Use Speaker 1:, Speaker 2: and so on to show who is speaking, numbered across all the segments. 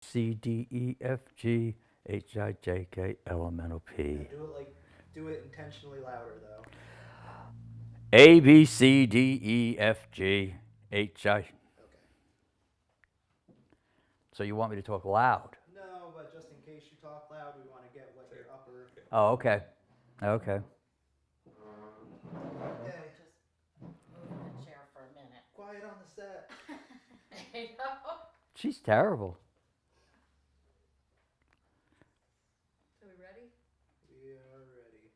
Speaker 1: C D E F G H I J K L M N O
Speaker 2: Yeah,
Speaker 1: P.
Speaker 2: do it intentionally louder though.
Speaker 1: A B C D E F G H I.
Speaker 2: Okay.
Speaker 1: So you want me to talk loud?
Speaker 2: No, but just in case you talk loud, we want to get what your upper.
Speaker 1: Oh, okay. Okay.
Speaker 2: Okay.
Speaker 3: Just moving the chair for a minute.
Speaker 2: Quiet on the set.
Speaker 3: I know.
Speaker 1: She's terrible.
Speaker 3: So we ready?
Speaker 2: We are ready.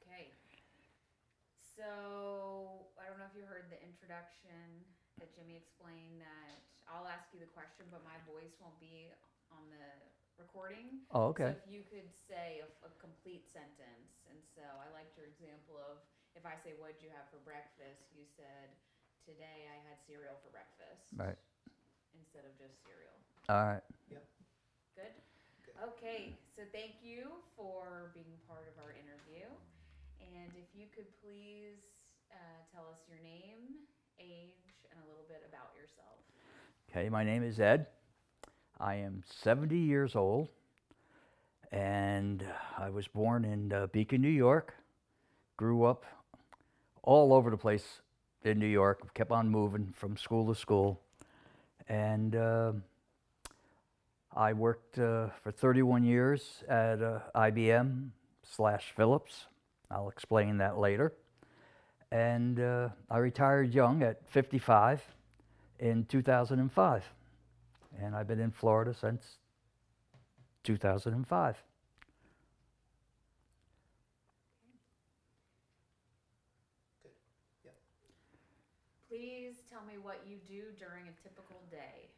Speaker 3: Okay. So I don't know if you heard the introduction that Jimmy explained that I'll ask you the question, but my voice won't be on the recording.
Speaker 1: Oh,
Speaker 3: So
Speaker 1: okay.
Speaker 3: if you could say a complete sentence, and so I liked your example of if I say, "What'd you have for breakfast?" You said, "Today I had cereal for breakfast,"
Speaker 1: Right.
Speaker 3: instead of just cereal.
Speaker 1: All right.
Speaker 2: Yep.
Speaker 3: Good?
Speaker 2: Good.
Speaker 3: Okay, so thank you for being part of our interview. And if you could please tell us your name, age, and a little bit about yourself.
Speaker 1: Okay. My name is Ed. I am 70 years old, and I was born in Beacon, New York. Grew up all over the place in New York. Kept on moving from school to school, and I worked for 31 years at IBM slash Philips. I'll explain that later. And I retired young at 55 in 2005. And I've been in Florida since 2005.
Speaker 2: Good. Yep.
Speaker 3: Please tell me what you do during a typical day.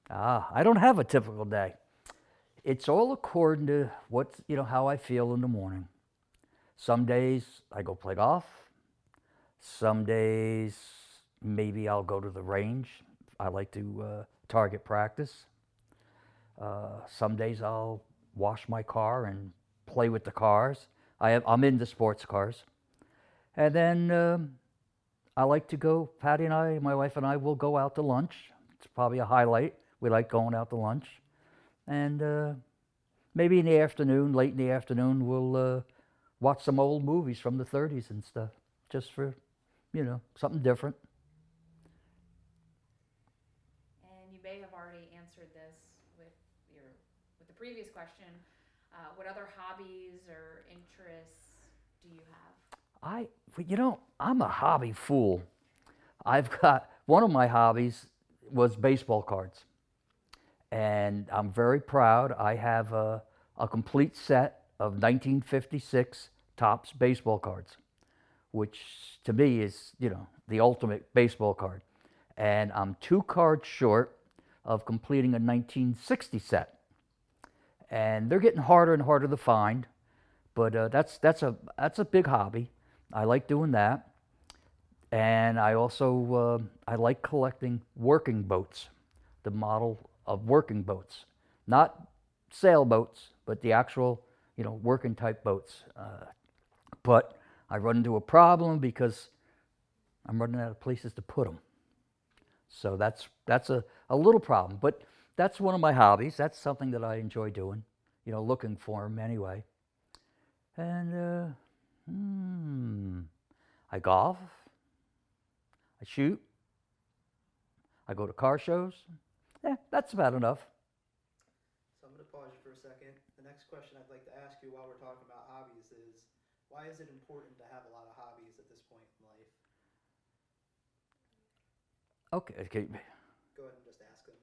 Speaker 1: I don't have a typical day. It's all according to how I feel in the morning. Some days I go play golf. Some days maybe I'll go to the range. I like to target practice. Some days I'll wash my car and play with the cars. I'm into sports cars. And then I like to go, Patty and I, my wife and I, will go out to lunch. It's probably a highlight. We like going out to lunch. And maybe in the afternoon, late in the afternoon, we'll watch some old movies from the 30s and stuff, just for, something different.
Speaker 3: And you may have already answered this with your with the previous question. What other hobbies or interests do you have?
Speaker 1: I'm a hobby fool. I've got one of my hobbies was baseball cards, and I'm very proud. I have a complete set of 1956 Topps baseball cards, which to me is the ultimate baseball card. And I'm two cards short of completing a 1960 set, and they're getting harder and harder to find. But that's a big hobby. I like doing that, and I also I like collecting working boats, the model of working boats, not sailboats, but the actual working type boats. But I run into a problem because I'm running out of places to put them. So that's a little problem, but that's one of my hobbies. That's something that I enjoy doing, looking for them anyway. And I golf, I shoot, I go to car shows. That's about enough.
Speaker 2: So I'm going to pause you for a second. The next question I'd like to ask you while we're talking about hobbies is why is it important to have a lot of hobbies at this point in life?
Speaker 1: Okay, okay.
Speaker 2: Go ahead and just ask them.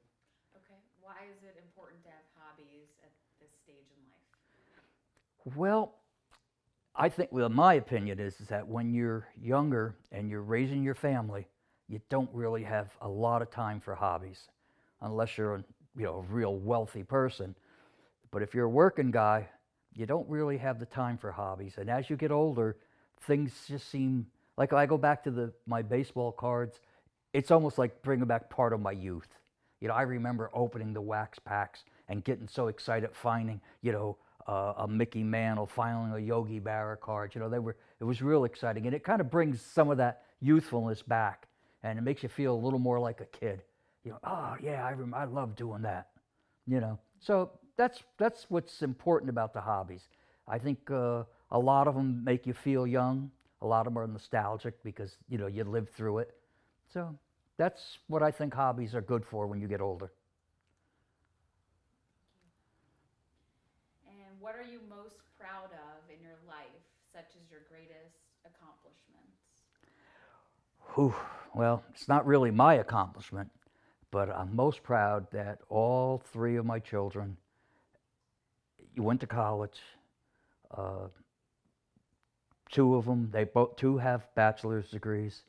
Speaker 3: Okay. Why is it important to have hobbies at this stage in life?
Speaker 1: Well, I think, well, my opinion is that when you're younger and you're raising your family, you don't really have a lot of time for hobbies, unless you're a real wealthy person. But if you're a working guy, you don't really have the time for hobbies. And as you get older, things just seem like I go back to my baseball cards. It's almost like bringing back part of my youth. I remember opening the wax packs and getting so excited finding, a Mickey Mantle, finding a Yogi Berra card. It was real exciting, and it kind of brings some of that youthfulness back, and it makes you feel a little more like a kid. Oh yeah, I love doing that. So that's what's important about the hobbies. I think a lot of them make you feel young. A lot of them are nostalgic because you lived through it. So that's what I think hobbies are good for when you get older.
Speaker 3: And what are you most proud of in your life, such as your greatest accomplishments?
Speaker 1: Whew. Well, it's not really my accomplishment, but I'm most proud that all three of my children went to college. Uh, Two of them, two have bachelor's degrees.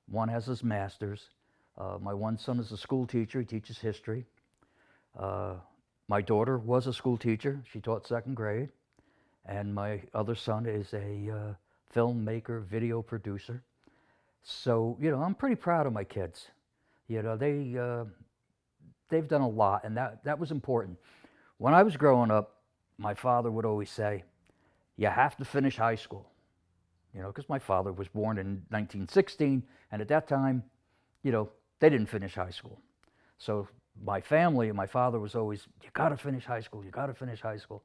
Speaker 1: One has his master's. My one son is a school teacher. He teaches history. Uh, my daughter was a school teacher. She taught second grade. And my other son is a filmmaker, video producer. So, I'm pretty proud of my kids. They've done a lot, and that was important. When I was growing up, my father would always say, you have to finish high school. Because my father was born in 1916, and at that time, they didn't finish high school. So my family and my father was always, you got to finish high school, you got to finish high school.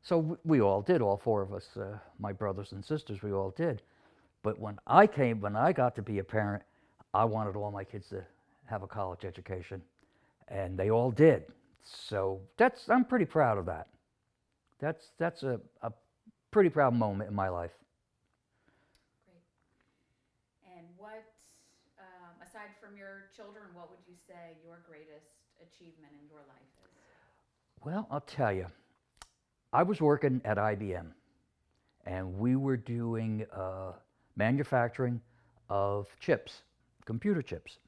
Speaker 1: So we all did, all four of us, my brothers and sisters, we all did. But when I got to be a parent, I wanted all my kids to have a college education, and they all did. So I'm pretty proud of that. That's a pretty proud moment in my life.
Speaker 3: Great. And what, aside from your children, what would you say your greatest achievement in your life is?
Speaker 1: Well, I'll tell you, I was working at IBM, and we were doing manufacturing of chips, computer chips.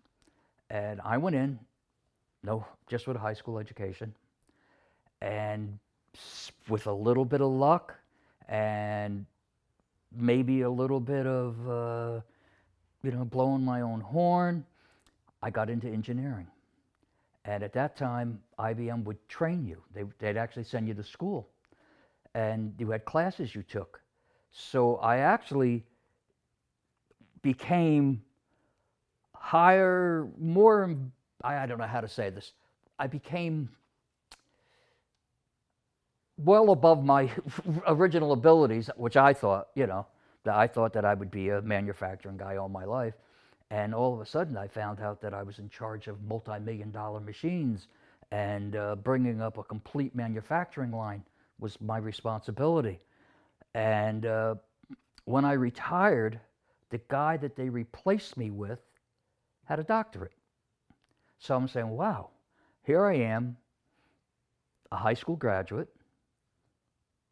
Speaker 1: And I went in, just with a high school education, and with a little bit of luck and maybe a little bit of, blowing my own horn, I got into engineering. And at that time, IBM would train you. They'd actually send you to school. And you had classes you took. So I actually became I don't know how to say this. I became well above my original abilities, which I thought, that I would be a manufacturing guy all my life. And all of a sudden, I found out that I was in charge of multi-million-dollar machines, and bringing up a complete manufacturing line was my responsibility. And when I retired, the guy that they replaced me with had a doctorate. So I'm saying, wow, here I am, a high school graduate.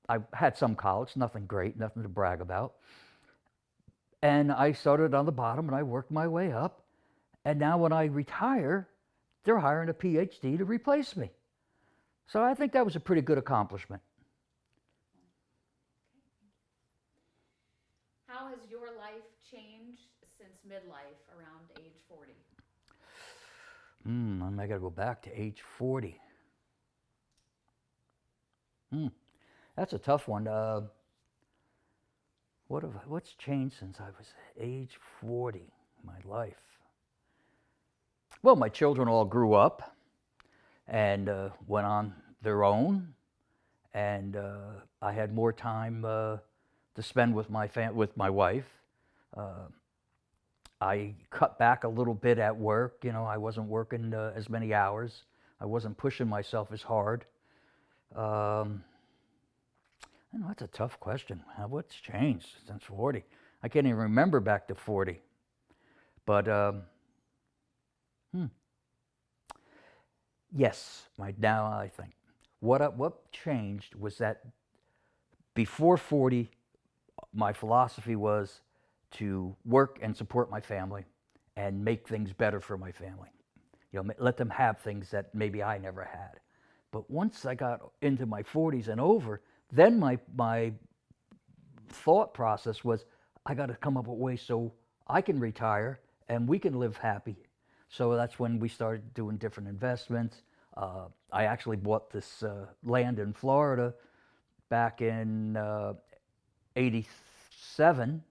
Speaker 1: I had some college, nothing great, nothing to brag about. And I started on the bottom and I worked my way up. And now when I retire, they're hiring a PhD to replace me. So I think that was a pretty good accomplishment.
Speaker 3: How has your life changed since midlife around age 40?
Speaker 1: I got to go back to age 40. That's a tough one. What's changed since I was age 40 in my life? Well, my children all grew up and went on their own, and I had more time to spend with with my wife. I cut back a little bit at work. I wasn't working as many hours. I wasn't pushing myself as hard. I know that's a tough question. What's changed since 40? I can't even remember back to 40. But yes, now I think what changed was that before 40, my philosophy was to work and support my family and make things better for my family. Let them have things that maybe I never had. But once I got into my 40s and over, then my thought process was, I got to come up with ways so I can retire and we can live happy. So that's when we started doing different investments. I actually bought this land in Florida back in '87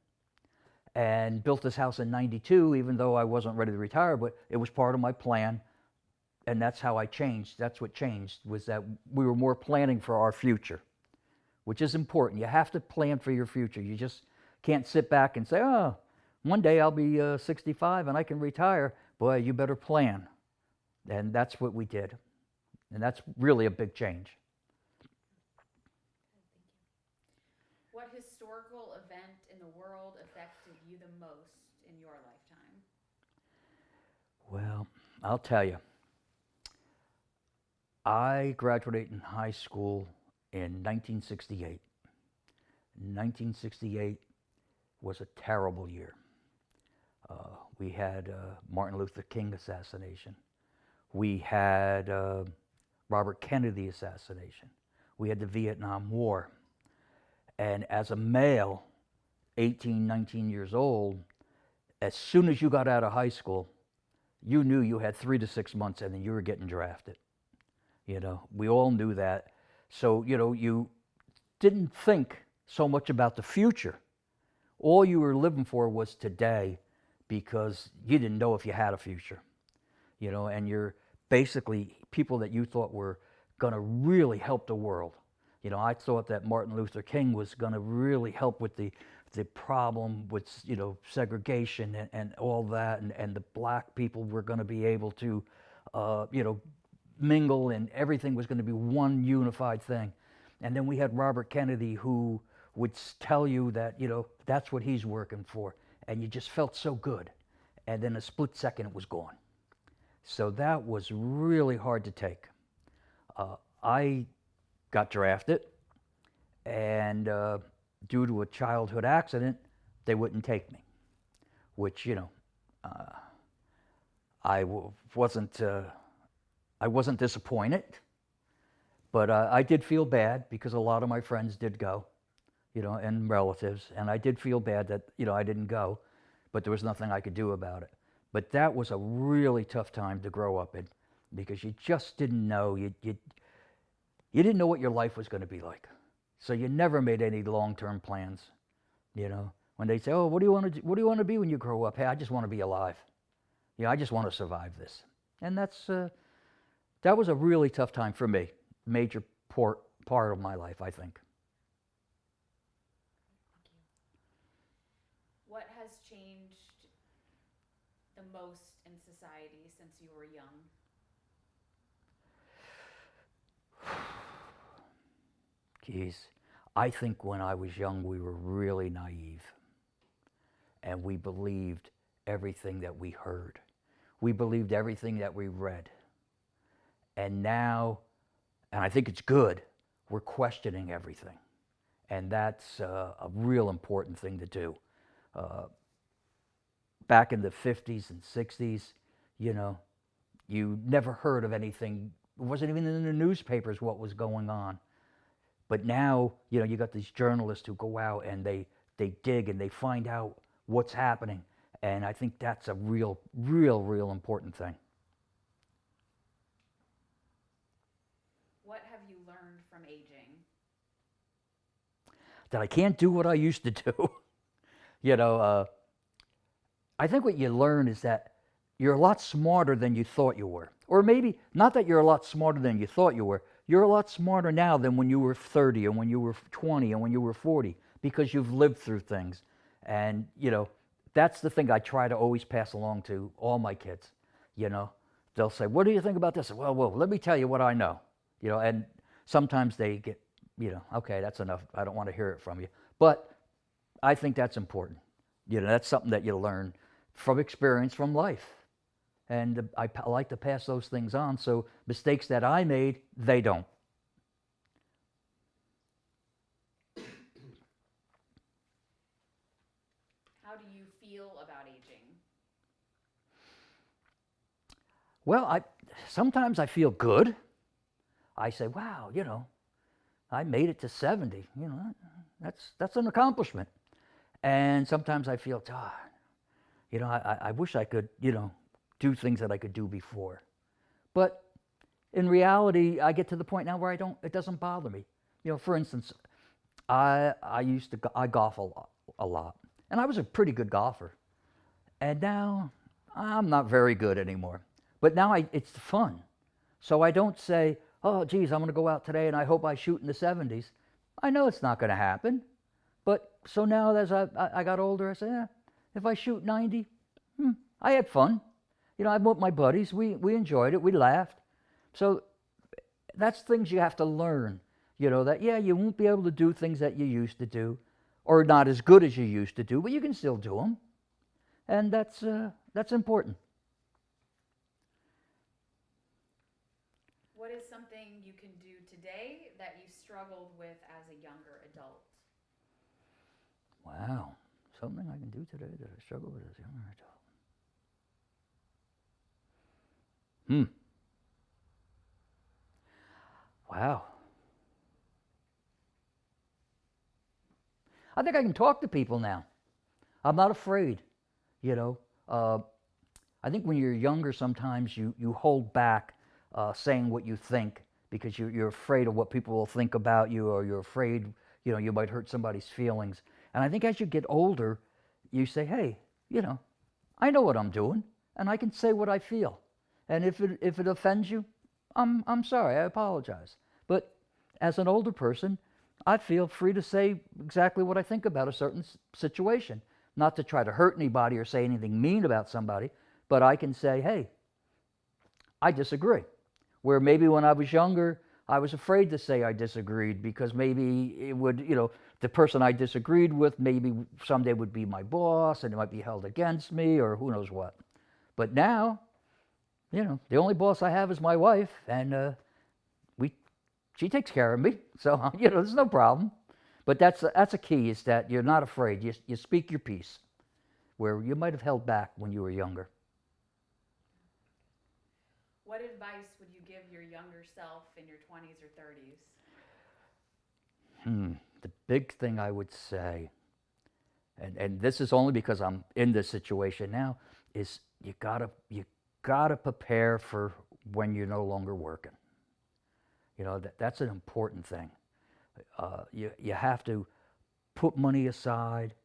Speaker 1: and built this house in '92, even though I wasn't ready to retire, but it was part of my plan and that's how I changed. That's what changed, was that we were more planning for our future, which is important. You have to plan for your future. You just can't sit back and say, oh, one day I'll be 65 and I can retire. Boy, you better plan. And that's what we did. And that's really a big change.
Speaker 3: What historical event in the world affected you the most in your lifetime?
Speaker 1: Well, I'll tell you. I graduated in high school in 1968. 1968 was a terrible year. We had Martin Luther King assassination. We had Robert Kennedy assassination. We had the Vietnam War. And as a male, 18, 19 years old, as soon as you got out of high school, you knew you had 3 to 6 months and then you were getting drafted. You know, we all knew that. So, you know, you didn't think so much about the future. All you were living for was today, because you didn't know if you had a future. You know, and you're basically people that you thought were going to really help the world. You know, I thought that Martin Luther King was going to really help with the problem with, you know, segregation and all that, and the black people were going to be able to, you know, mingle, and everything was going to be one unified thing. And then we had Robert Kennedy, who would tell you that, you know, that's what he's working for, and you just felt so good. And then a split second, it was gone. So that was really hard to take. I got drafted, and due to a childhood accident, they wouldn't take me, which, you know, I wasn't disappointed, but I did feel bad because a lot of my friends did go, you know, and relatives, and I did feel bad that, you know, I didn't go, but there was nothing I could do about it. But that was a really tough time to grow up in, because you just didn't know, you didn't know what your life was going to be like. So you never made any long-term plans, you know. When they say, oh, what do you want to do? What do you want to be when you grow up? Hey, I just want to be alive. You know, I just want to survive this. And that was a really tough time for me, major part of my life, I think.
Speaker 3: What has changed the most in society since you were young?
Speaker 1: Geez, I think when I was young, we were really naive. And we believed everything that we heard. We believed everything that we read. And now, and I think it's good, we're questioning everything. And that's a real important thing to do. Back in the 50s and 60s, you know, you never heard of anything. It wasn't even in the newspapers what was going on. But now, you know, you got these journalists who go out and they dig and they find out what's happening. And I think that's a real important thing.
Speaker 3: What have you learned from aging?
Speaker 1: That I can't do what I used to do. You know, I think what you learn is that you're a lot smarter than you thought you were. Or maybe not that you're a lot smarter than you thought you were. You're a lot smarter now than when you were 30 and when you were 20 and when you were 40, because you've lived through things. And, you know, that's the thing I try to always pass along to all my kids. You know, they'll say, what do you think about this? Well, let me tell you what I know. You know, and sometimes they get, you know, okay, that's enough. I don't want to hear it from you. But I think that's important. You know, that's something that you learn from experience, from life. And I like to pass those things on, so mistakes that I made, they don't.
Speaker 3: How do you feel about aging?
Speaker 1: Well, sometimes I feel good. I say, wow, you know, I made it to 70. You know, that's an accomplishment. And sometimes I feel, you know, I wish I could, you know, do things that I could do before. But in reality, I get to the point now where it doesn't bother me. You know, for instance, I golf a lot. And I was a pretty good golfer. And now I'm not very good anymore. But now it's fun. So I don't say, oh, geez, I'm going to go out today and I hope I shoot in the 70s. I know it's not going to happen. But so now as I got older, I say, if I shoot 90, I had fun. You know, I'm with my buddies. We enjoyed it. We laughed. So that's things you have to learn. You know, that, yeah, you won't be able to do things that you used to do or not as good as you used to do, but you can still do them. And that's important.
Speaker 3: What is something you can do today that you struggled with as a younger adult?
Speaker 1: Wow. Something I can do today that I struggle with as a younger adult. Wow. I think I can talk to people now. I'm not afraid, you know. I think when you're younger, sometimes you hold back saying what you think because you're afraid of what people will think about you, or you're afraid, you know, you might hurt somebody's feelings. And I think as you get older, you say, hey, you know, I know what I'm doing, and I can say what I feel. And if it offends you, I'm sorry, I apologize. But as an older person, I feel free to say exactly what I think about a certain situation. Not to try to hurt anybody or say anything mean about somebody, but I can say, hey, I disagree. Where maybe when I was younger, I was afraid to say I disagreed because maybe it would, you know, the person I disagreed with maybe someday would be my boss and it might be held against me or who knows what. But now, you know, the only boss I have is my wife, and she takes care of me, so you know, there's no problem. But that's a key, is that you're not afraid. You speak your piece, where you might have held back when you were younger.
Speaker 3: What advice would you give your younger self in your 20s or 30s?
Speaker 1: The big thing I would say, and this is only because I'm in this situation now, is you gotta prepare for when you're no longer working. You know, that's an important thing. You have to put money aside.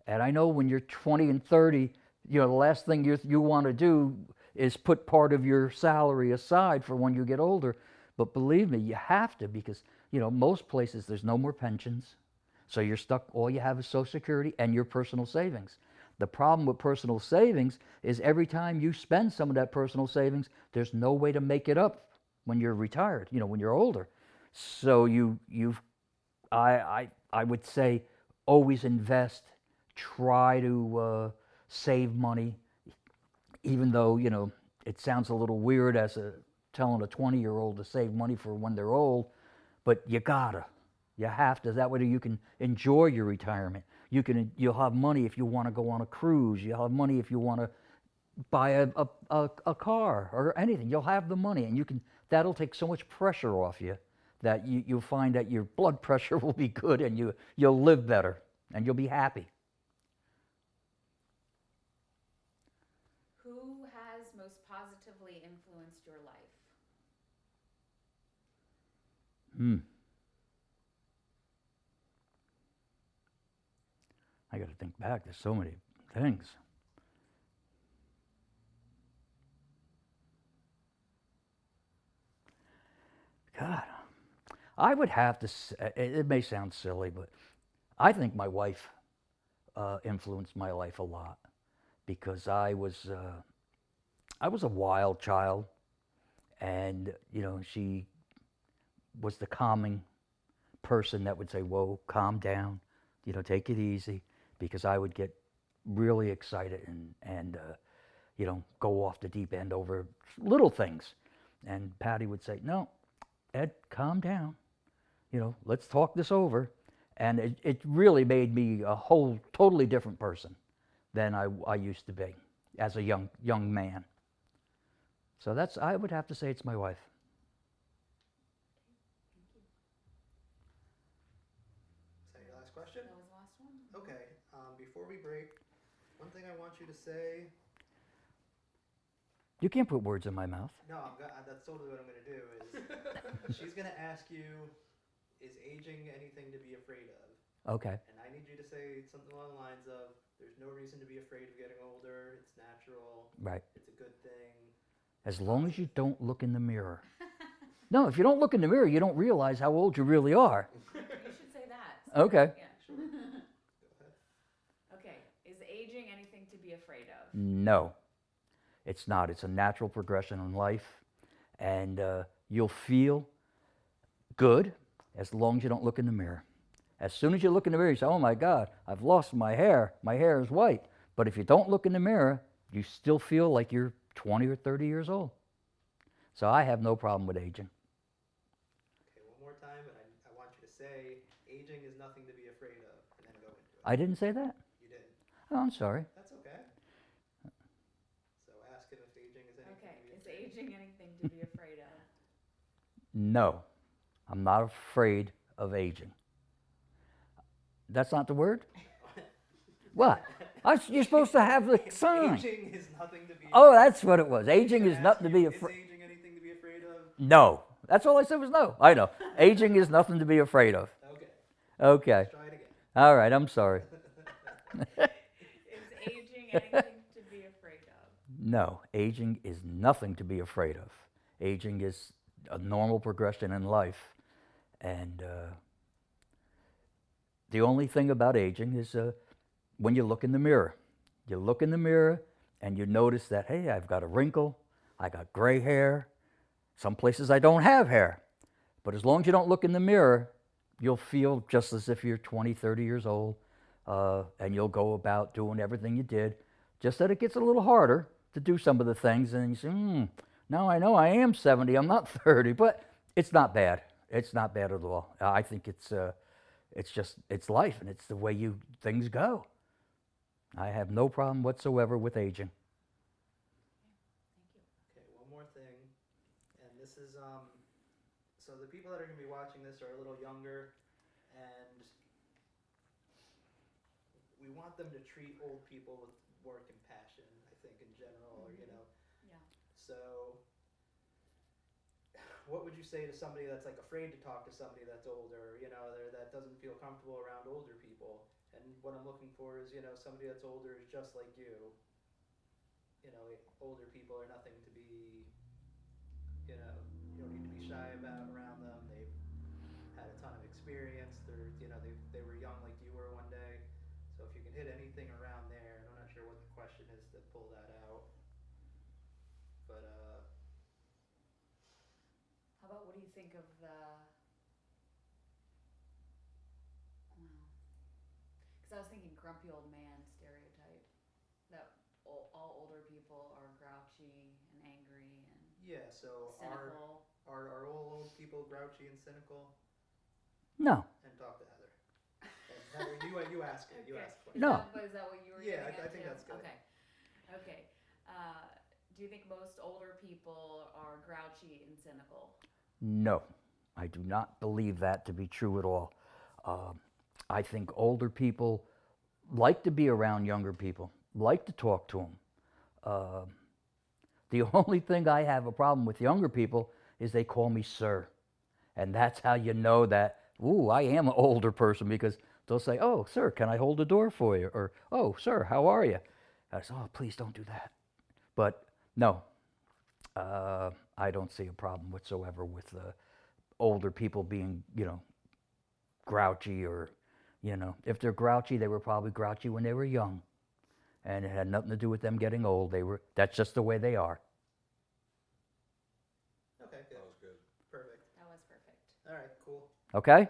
Speaker 1: And I know when you're 20 and 30, you know, the last thing you want to do is put part of your salary aside for when you get older. But believe me, you have to, because, you know, most places there's no more pensions. So you're stuck, all you have is Social Security and your personal savings. The problem with personal savings is every time you spend some of that personal savings, there's no way to make it up when you're retired, you know, when you're older. So I would say always invest, try to save money, even though, you know, it sounds a little weird as telling a 20-year-old to save money for when they're old, but you have to. That way you can enjoy your retirement. You'll have money if you want to go on a cruise. You'll have money if you want to buy a car or anything. You'll have the money, and that'll take so much pressure off you that you'll find that your blood pressure will be good, and you'll live better and you'll be happy.
Speaker 3: Who has most positively influenced your life?
Speaker 1: I got to think back. There's so many things. God, I would have to say, it may sound silly, but I think my wife influenced my life a lot, because I was a wild child, and, you know, she was the calming person that would say, whoa, calm down, you know, take it easy, because I would get really excited and you know, go off the deep end over little things. And Patty would say, no, Ed, calm down. You know, let's talk this over. And it really made me a whole totally different person than I used to be as a young man. So I would have to say it's my wife.
Speaker 2: Is that your last question?
Speaker 3: That was the last one.
Speaker 2: Okay. Before we break, one thing I want you to say.
Speaker 1: You can't put words in my mouth.
Speaker 2: No, that's totally what I'm going to do. Is she's going to ask you, is aging anything to be afraid of?
Speaker 1: Okay.
Speaker 2: And I need you to say something along the lines of, there's no reason to be afraid of getting older. It's natural.
Speaker 1: Right.
Speaker 2: It's a good thing.
Speaker 1: As long as you don't look in the mirror. No, if you don't look in the mirror, you don't realize how old you really are.
Speaker 3: You should say that.
Speaker 1: Okay.
Speaker 3: Yeah.
Speaker 2: Sure. Go ahead.
Speaker 3: Okay. Is aging anything to be afraid of?
Speaker 1: No, it's not. It's a natural progression in life, and you'll feel good as long as you don't look in the mirror. As soon as you look in the mirror, you say, oh my God, I've lost my hair. My hair is white. But if you don't look in the mirror, you still feel like you're 20 or 30 years old. So I have no problem with aging.
Speaker 2: Okay, one more time, and I want you to say aging is nothing to be afraid of, and then go into it.
Speaker 1: I didn't say that?
Speaker 2: You didn't.
Speaker 1: Oh, I'm sorry.
Speaker 2: That's okay. So ask him if aging is anything
Speaker 3: Okay.
Speaker 2: to be
Speaker 3: Is
Speaker 2: afraid of.
Speaker 3: aging anything to be afraid of?
Speaker 1: No, I'm not afraid of aging. That's not the word? What? You're supposed to have the sign.
Speaker 2: Aging is nothing to be
Speaker 1: Oh, that's what it was. Aging is
Speaker 2: Ask
Speaker 1: nothing to
Speaker 2: you,
Speaker 1: be
Speaker 2: Is
Speaker 1: afraid.
Speaker 2: aging anything to be afraid of?
Speaker 1: No. That's all I said was no. I know. Aging is nothing to be afraid of.
Speaker 2: Okay.
Speaker 1: Okay.
Speaker 2: Let's try it again.
Speaker 1: All right, I'm sorry.
Speaker 3: Is aging anything to be afraid of?
Speaker 1: No, aging is nothing to be afraid of. Aging is a normal progression in life. And the only thing about aging is when you look in the mirror. You look in the mirror and you notice that, hey, I've got a wrinkle, I got gray hair. Some places I don't have hair. But as long as you don't look in the mirror, you'll feel just as if you're 20, 30 years old, and you'll go about doing everything you did. Just that it gets a little harder to do some of the things, and you say, now I know I am 70, I'm not 30, but it's not bad. It's not bad at all. I think it's life, and it's the way things go. I have no problem whatsoever with aging.
Speaker 2: Okay, one more thing, and this is so the people that are going to be watching this are a little younger, and we want them to treat old people with more compassion, I think, in general, or,
Speaker 3: Yeah.
Speaker 2: So what would you say to somebody that's like afraid to talk to somebody that's older, that doesn't feel comfortable around older people? And what I'm looking for is, somebody that's older is just like you. Older people are nothing to be, you don't need to be shy about around them. They've had a ton of experience. They were young like you were one day. So if you can hit anything around there, and I'm not sure what the question is to pull that out. But
Speaker 3: How about what do you think of the? Because I was thinking grumpy old man stereotype. That all older people are grouchy and angry and
Speaker 2: yeah, so
Speaker 3: cynical.
Speaker 2: are all old people grouchy and cynical?
Speaker 1: No.
Speaker 2: And talk to Heather. And Heather, you ask it. You
Speaker 3: Okay.
Speaker 2: ask
Speaker 3: Is
Speaker 1: No.
Speaker 3: Is that what you were
Speaker 2: Yeah,
Speaker 3: getting
Speaker 2: I
Speaker 3: at
Speaker 2: think
Speaker 3: too?
Speaker 2: that's good.
Speaker 3: Okay. Okay. Do you think most older people are grouchy and cynical?
Speaker 1: No, I do not believe that to be true at all. I think older people like to be around younger people, like to talk to them. The only thing I have a problem with younger people is they call me sir. And that's how you know that, I am an older person, because they'll say, oh, sir, can I hold the door for you? Or, oh, sir, how are you? I say, oh, please don't do that. But no, I don't see a problem whatsoever with older people being, grouchy or, if they're grouchy, they were probably grouchy when they were young. And it had nothing to do with them getting old. That's just the way they are.
Speaker 2: Okay, good.
Speaker 4: That was good.
Speaker 2: Perfect.
Speaker 3: That was perfect.
Speaker 2: All right, cool.
Speaker 1: Okay?